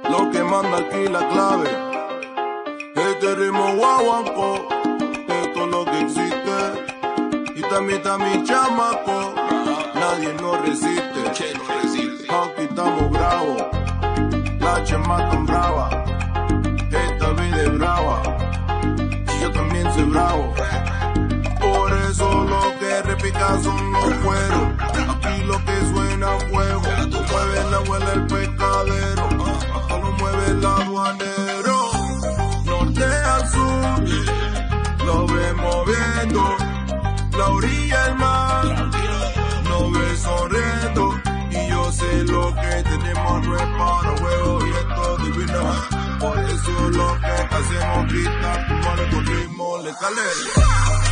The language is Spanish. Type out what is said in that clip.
Lo que manda aquí la clave. Este ritmo guaguanco, esto es lo que existe. Y también está mi chamaco, nadie nos resiste. Aquí estamos bravos, la chema tan brava. Esta vida es brava, y yo también soy bravo. Por eso lo que repica son los cueros. Aquí lo que suena es fuego. Mueve la abuela el pescadero, acá lo mueve el aduanero. Norte al sur, lo vemos viendo. La orilla del mar, nos ve sonriendo. Y yo sé lo que tenemos no es para huevos y esto divina. Por eso lo que hacemos grita, como con ritmo letales.